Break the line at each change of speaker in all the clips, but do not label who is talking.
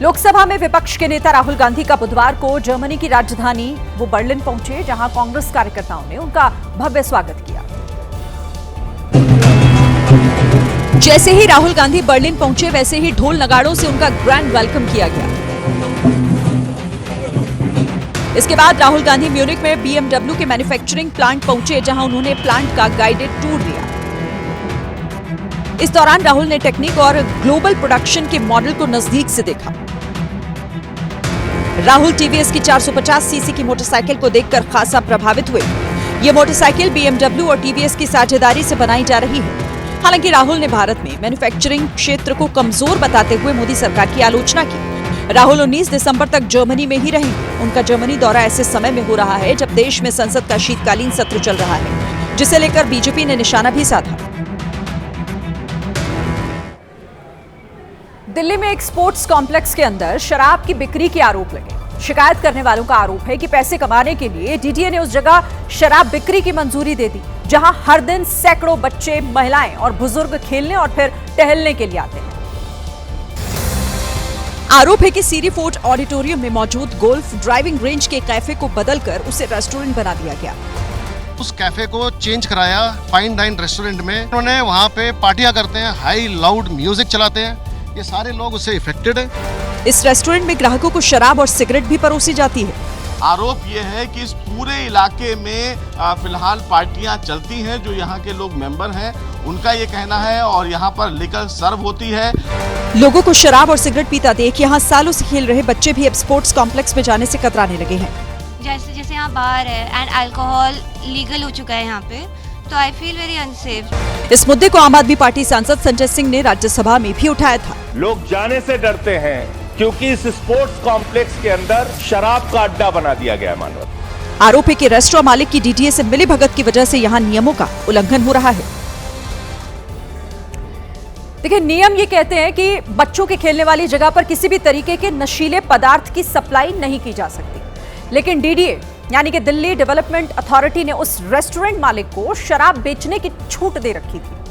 लोकसभा में विपक्ष के नेता राहुल गांधी का बुधवार को जर्मनी की राजधानी वो बर्लिन पहुंचे, जहां कांग्रेस कार्यकर्ताओं ने उनका भव्य स्वागत किया। जैसे ही राहुल गांधी बर्लिन पहुंचे, वैसे ही ढोल नगाड़ों से उनका ग्रैंड वेलकम किया गया। इसके बाद राहुल गांधी म्यूनिख में BMW के मैन्युफैक्चरिंग प्लांट पहुंचे, जहां उन्होंने प्लांट का गाइडेड टूर लिया। इस दौरान राहुल ने टेक्निक और ग्लोबल प्रोडक्शन के मॉडल को नजदीक से देखा। राहुल TVS की 450 सीसी की मोटरसाइकिल को देखकर खासा प्रभावित हुए। ये मोटरसाइकिल BMW और TVS की साझेदारी से बनाई जा रही है। हालांकि राहुल ने भारत में मैन्युफैक्चरिंग क्षेत्र को कमजोर बताते हुए मोदी सरकार की आलोचना की। राहुल 19 दिसंबर तक जर्मनी में ही रहेंगे। उनका जर्मनी दौरा ऐसे समय में हो रहा है जब देश में संसद का शीतकालीन सत्र चल रहा है, जिसे लेकर बीजेपी ने निशाना भी साधा। दिल्ली में एक स्पोर्ट्स कॉम्प्लेक्स के अंदर शराब की बिक्री के आरोप लगे। शिकायत करने वालों का आरोप है कि पैसे कमाने के लिए DDA ने उस जगह शराब बिक्री की मंजूरी दे दी, जहां हर दिन सैकड़ों बच्चे, महिलाएं और बुजुर्ग खेलने और फिर टहलने के लिए आते हैं। आरोप है कि सीरी फोर्ट ऑडिटोरियम में मौजूद गोल्फ ड्राइविंग रेंज के कैफे को बदलकर उसे रेस्टोरेंट बना दिया गया।
उस कैफे को चेंज कराया फाइन डाइन रेस्टोरेंट में। उन्होंने वहाँ पे पार्टियां करते हैं, हाई लाउड म्यूजिक चलाते हैं। ये सारे लोग उससे इफेक्टेड हैं।
इस रेस्टोरेंट में ग्राहकों को शराब और सिगरेट भी परोसी जाती है।
आरोप ये है कि इस पूरे इलाके में फिलहाल पार्टियां चलती हैं। जो यहाँ के लोग मेंबर हैं उनका ये कहना है, और यहाँ पर लिकर सर्व होती है।
लोगों को शराब और सिगरेट पीता देख यहाँ सालों से खेल रहे बच्चे भी अब स्पोर्ट्स कॉम्प्लेक्स में जाने से कतराने लगे हैं।
जैसे यहाँ बार है एंड अल्कोहल लीगल हो चुका है यहाँ पे, तो आई फील वेरी अनसेफ।
इस मुद्दे को आम आदमी पार्टी सांसद संजय सिंह ने राज्यसभा में भी उठाया था।
लोग जाने से डरते हैं क्योंकि इस स्पोर्ट्स कॉम्प्लेक्स के अंदर शराब का अड्डा बना दिया गया है। मानव
आरोप है कि रेस्टोरेंट मालिक की DDA से मिलीभगत की वजह से यहाँ नियमों का उल्लंघन हो रहा है। देखिए, नियम ये कहते हैं कि बच्चों के खेलने वाली जगह पर किसी भी तरीके के नशीले पदार्थ की सप्लाई नहीं की जा सकती, लेकिन DDA यानी कि दिल्ली डेवलपमेंट अथॉरिटी ने उस रेस्टोरेंट मालिक को शराब बेचने की छूट दे रखी थी।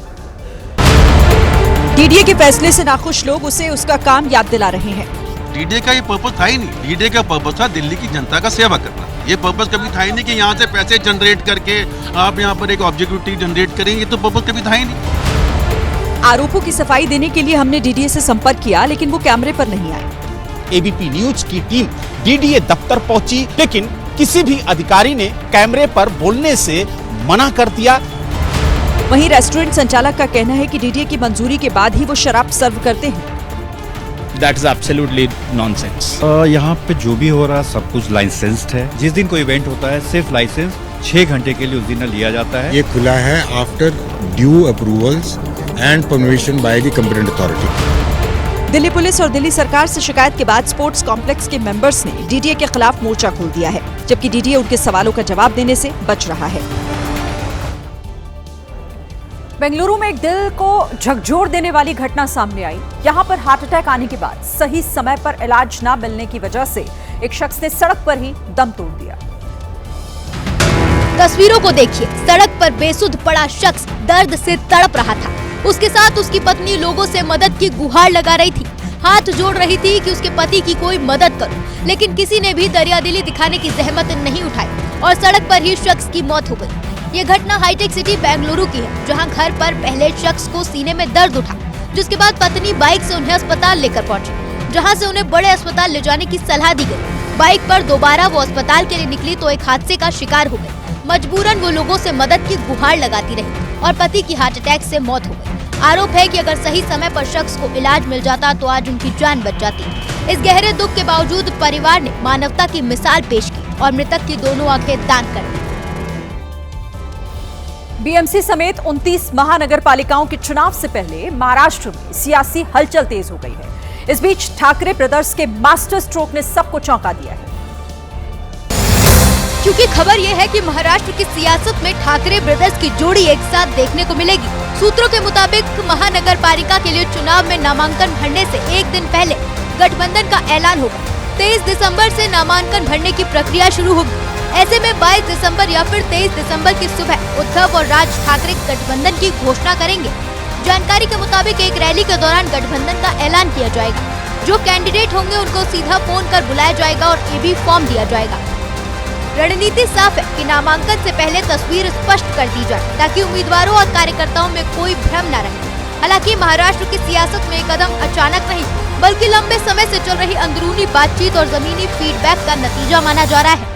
DDA के फैसले से नाखुश लोग उसे उसका काम याद दिला रहे हैं।
DDA का ये पर्पस था ही नहीं। DDA का पर्पस था दिल्ली की जनता का सेवा करना। ये पर्पस कभी था ही नहीं कि यहाँ से पैसे जनरेट करके आप यहाँ पर एक ऑब्जेक्टिविटी जनरेट करेंगे। ये तो पर्पस कभी था ही नहीं।
आरोपों की सफाई देने के लिए हमने DDA से संपर्क किया, लेकिन वो कैमरे पर नहीं आए।
ABP न्यूज की टीम DDA दफ्तर पहुंची, लेकिन किसी भी अधिकारी ने कैमरे पर बोलने से मना कर दिया।
वहीं रेस्टोरेंट संचालक का कहना है कि DDA की मंजूरी के बाद ही वो शराब सर्व करते हैं।
That is absolutely nonsense.
यहाँ पे जो भी हो रहा सब कुछ लाइसेंस्ड है। जिस दिन कोई इवेंट होता है सिर्फ लाइसेंस 6 घंटे के लिए उस दिन लिया जाता है।
ये खुला है after due approvals and permission by the competent authority.
Delhi police और दिल्ली सरकार से शिकायत के बाद स्पोर्ट्स कॉम्प्लेक्स के मेंबर्स ने DDA के खिलाफ मोर्चा खोल दिया है, जबकि DDA उनके सवालों का जवाब देने से बच रहा है। बेंगलुरु में एक दिल को झकझोर देने वाली घटना सामने आई। यहां पर हार्ट अटैक आने के बाद सही समय पर इलाज न मिलने की वजह से एक शख्स ने सड़क पर ही दम तोड़ दिया।
तस्वीरों को देखिए, सड़क पर बेसुध पड़ा शख्स दर्द से तड़प रहा था। उसके साथ उसकी पत्नी लोगों से मदद की गुहार लगा रही थी, हाथ जोड़ रही थी कि उसके पति की कोई मदद करो, लेकिन किसी ने भी दरियादिली दिखाने की जहमत नहीं उठाई और सड़क पर ही शख्स की मौत हो गई। ये घटना हाईटेक सिटी बेंगलुरु की है, जहां घर पर पहले शख्स को सीने में दर्द उठा, जिसके बाद पत्नी बाइक से उन्हें अस्पताल लेकर पहुंची, जहां से उन्हें बड़े अस्पताल ले जाने की सलाह दी गई। बाइक पर दोबारा वो अस्पताल के लिए निकली तो एक हादसे का शिकार हो गई। मजबूरन वो लोगों से मदद की गुहार लगाती रही और पति की हार्ट अटैक से मौत हो गई। आरोप है कि अगर सही समय पर शख्स को इलाज मिल जाता तो आज उनकी जान बच जाती। इस गहरे दुख के बावजूद परिवार ने मानवता की मिसाल पेश की और मृतक की दोनों आंखें दान कर दी।
BMC समेत 29 महानगर पालिकाओं के चुनाव से पहले महाराष्ट्र में सियासी हलचल तेज हो गई है। इस बीच ठाकरे ब्रदर्स के मास्टर स्ट्रोक ने सबको चौंका दिया है,
क्योंकि खबर यह है कि महाराष्ट्र की सियासत में ठाकरे ब्रदर्स की जोड़ी एक साथ देखने को मिलेगी। सूत्रों के मुताबिक महानगर पालिका के लिए चुनाव में नामांकन भरने से एक दिन पहले गठबंधन का ऐलान होगा। 23 दिसंबर से नामांकन भरने की प्रक्रिया शुरू होगी। ऐसे में 22 दिसंबर या फिर 23 दिसंबर की सुबह उद्धव और राज ठाकरे गठबंधन की घोषणा करेंगे। जानकारी के मुताबिक एक रैली के दौरान गठबंधन का ऐलान किया जाएगा। जो कैंडिडेट होंगे उनको सीधा फोन कर बुलाया जाएगा और एबी फॉर्म दिया जाएगा। रणनीति साफ है कि नामांकन से पहले तस्वीर स्पष्ट कर दी जाए ताकि उम्मीदवारों और कार्यकर्ताओं में कोई भ्रम न रहे। हालांकि महाराष्ट्र की सियासत में कदम अचानक नहीं बल्कि लंबे समय से चल रही अंदरूनी बातचीत और जमीनी फीडबैक का नतीजा माना जा रहा है।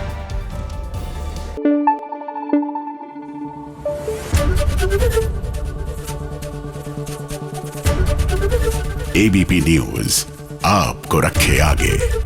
एबीपी न्यूज आपको रखे आगे।